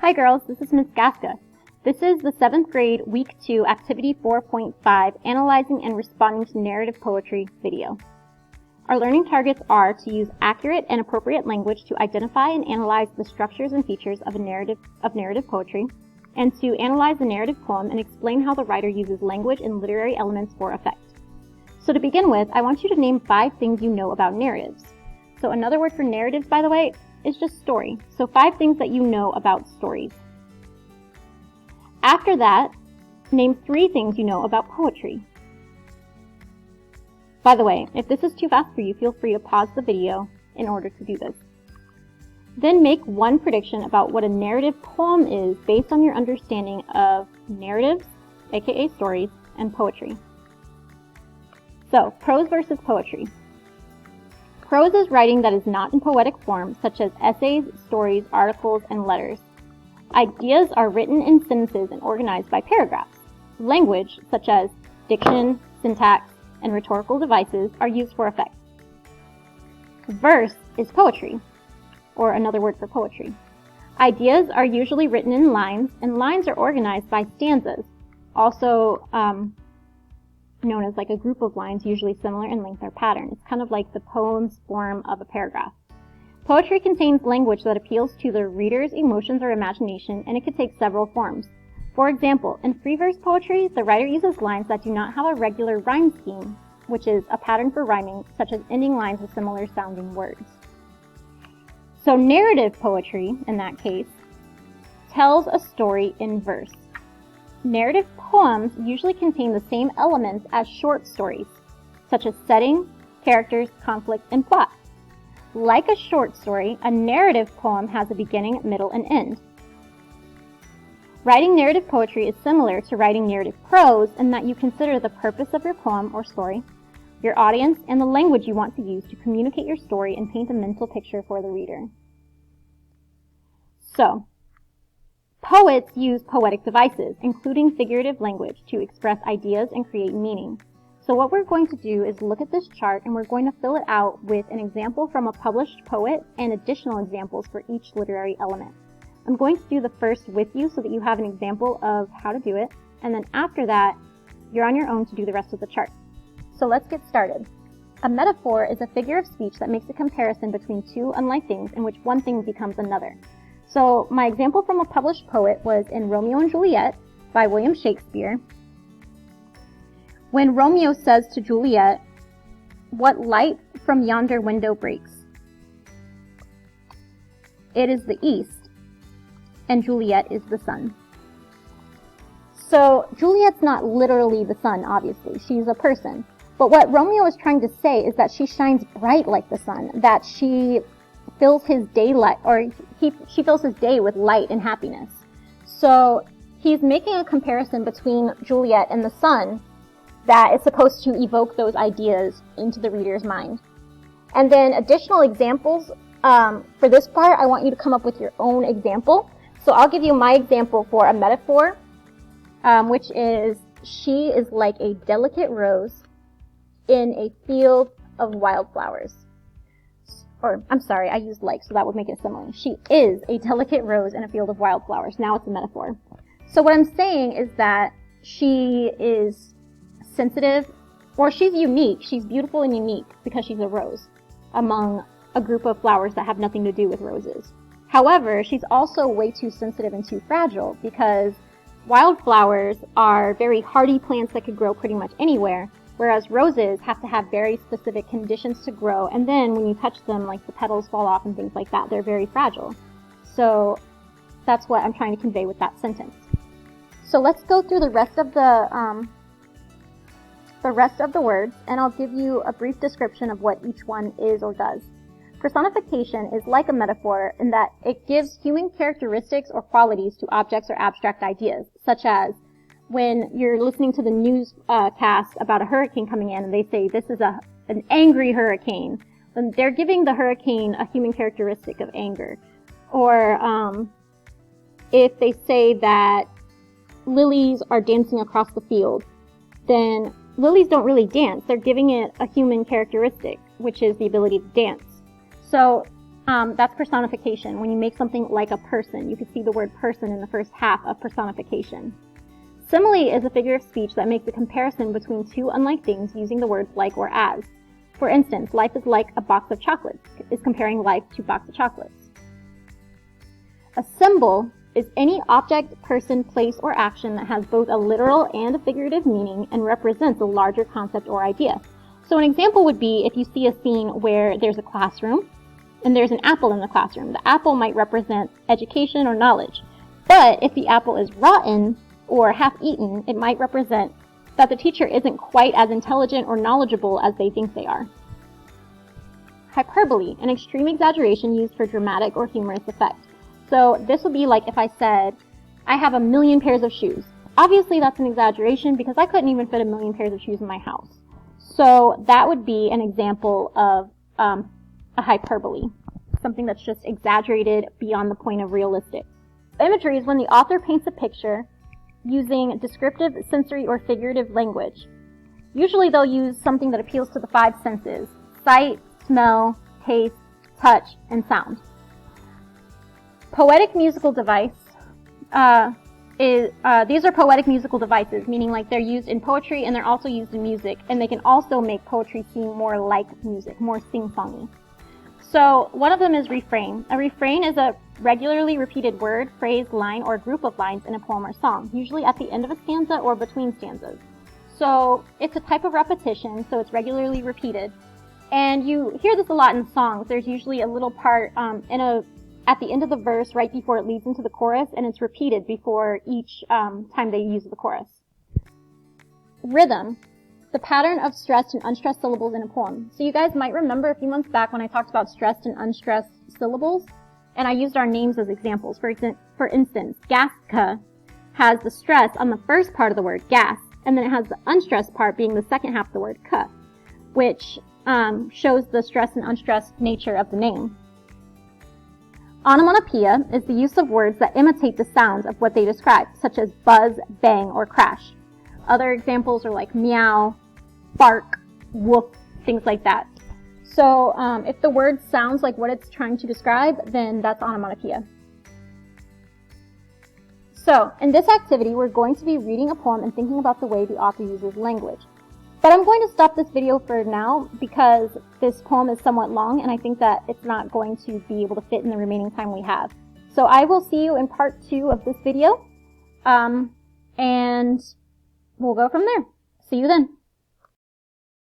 Hi girls, this is Ms. Gaska. This is the 7th grade Week 2 Activity 4.5 Analyzing and Responding to Narrative Poetry video. Our learning targets are to use accurate and appropriate language to identify and analyze the structures and features of narrative poetry, and to analyze the narrative poem and explain how the writer uses language and literary elements for effect. So to begin with, I want you to name 5 things you know about narratives. So another word for narratives, by the way, is just story. So 5 things that you know about stories. After that, name 3 things you know about poetry. By the way, if this is too fast for you, feel free to pause the video in order to do this. Then make one prediction about what a narrative poem is based on your understanding of narratives, aka stories, and poetry. So, prose versus poetry. Prose is writing that is not in poetic form, such as essays, stories, articles, and letters. Ideas are written in sentences and organized by paragraphs. Language, such as diction, syntax, and rhetorical devices, are used for effect. Verse is poetry, or another word for poetry. Ideas are usually written in lines, and lines are organized by stanzas, also known as like a group of lines, usually similar in length or pattern. It's kind of like the poem's form of a paragraph. Poetry contains language that appeals to the reader's emotions or imagination, and it could take several forms. For example, in free verse poetry, the writer uses lines that do not have a regular rhyme scheme, which is a pattern for rhyming, such as ending lines with similar sounding words. So narrative poetry, in that case, tells a story in verse. Narrative poems usually contain the same elements as short stories, such as setting, characters, conflict, and plot. Like a short story, a narrative poem has a beginning, middle, and end. Writing narrative poetry is similar to writing narrative prose in that you consider the purpose of your poem or story, your audience, and the language you want to use to communicate your story and paint a mental picture for the reader. So, poets use poetic devices, including figurative language, to express ideas and create meaning. So what we're going to do is look at this chart and we're going to fill it out with an example from a published poet and additional examples for each literary element. I'm going to do the first with you so that you have an example of how to do it, and then after that, you're on your own to do the rest of the chart. So let's get started. A metaphor is a figure of speech that makes a comparison between two unlike things in which one thing becomes another. So my example from a published poet was in Romeo and Juliet by William Shakespeare. When Romeo says to Juliet, "What light from yonder window breaks?" It is the east, and Juliet is the sun. So Juliet's not literally the sun, obviously. She's a person. But what Romeo is trying to say is that she shines bright like the sun, that she fills his daylight, or she fills his day with light and happiness. So he's making a comparison between Juliet and the sun that is supposed to evoke those ideas into the reader's mind. And then additional examples, for this part, I want you to come up with your own example. So I'll give you my example for a metaphor, which is, she is like a delicate rose in a field of wildflowers. Or, I'm sorry, I used like, so that would make it similar. She is a delicate rose in a field of wildflowers. Now it's a metaphor. So what I'm saying is that she is sensitive, or she's unique. She's beautiful and unique because she's a rose among a group of flowers that have nothing to do with roses. However, she's also way too sensitive and too fragile because wildflowers are very hardy plants that could grow pretty much anywhere, whereas roses have to have very specific conditions to grow, and then when you touch them, like the petals fall off and things like that, they're very fragile. So that's what I'm trying to convey with that sentence. So let's go through the rest of the words, and I'll give you a brief description of what each one is or does. Personification is like a metaphor in that it gives human characteristics or qualities to objects or abstract ideas, such as when you're listening to the news cast about a hurricane coming in and they say this is an angry hurricane, then they're giving the hurricane a human characteristic of anger. Or if they say that lilies are dancing across the field, then lilies don't really dance. They're giving it a human characteristic, which is the ability to dance. So That's personification. When you make something like a person, you can see the word person in the first half of personification. Simile is a figure of speech that makes a comparison between two unlike things using the words like or as. For instance, life is like a box of chocolates is comparing life to a box of chocolates. A symbol is any object, person, place, or action that has both a literal and a figurative meaning and represents a larger concept or idea. So an example would be if you see a scene where there's a classroom and there's an apple in the classroom. The apple might represent education or knowledge. But if the apple is rotten or half-eaten, it might represent that the teacher isn't quite as intelligent or knowledgeable as they think they are. Hyperbole, an extreme exaggeration used for dramatic or humorous effect. So this would be like if I said, I have 1,000,000 pairs of shoes. Obviously that's an exaggeration because I couldn't even fit 1,000,000 pairs of shoes in my house. So that would be an example of a hyperbole, something that's just exaggerated beyond the point of realistic. Imagery is when the author paints a picture using descriptive, sensory, or figurative language. Usually they'll use something that appeals to the 5 senses: sight, smell, taste, touch, and sound. Poetic musical device these are poetic musical devices, meaning like they're used in poetry and they're also used in music, and they can also make poetry seem more like music, more sing-songy. So one of them is refrain. A refrain is a regularly repeated word, phrase, line, or group of lines in a poem or song, usually at the end of a stanza or between stanzas. So it's a type of repetition, so it's regularly repeated. And you hear this a lot in songs. There's usually a little part at the end of the verse right before it leads into the chorus, and it's repeated before each time they use the chorus. Rhythm. The pattern of stressed and unstressed syllables in a poem. So you guys might remember a few months back when I talked about stressed and unstressed syllables, and I used our names as examples. For instance, gaska has the stress on the first part of the word, gas, and then it has the unstressed part being the second half of the word, ka, which shows the stressed and unstressed nature of the name. Onomatopoeia is the use of words that imitate the sounds of what they describe, such as buzz, bang, or crash. Other examples are like meow, bark, woof, things like that. So if the word sounds like what it's trying to describe, then that's onomatopoeia. So in this activity, we're going to be reading a poem and thinking about the way the author uses language. But I'm going to stop this video for now because this poem is somewhat long and I think that it's not going to be able to fit in the remaining time we have. So I will see you in part 2 of this video, and we'll go from there. See you then.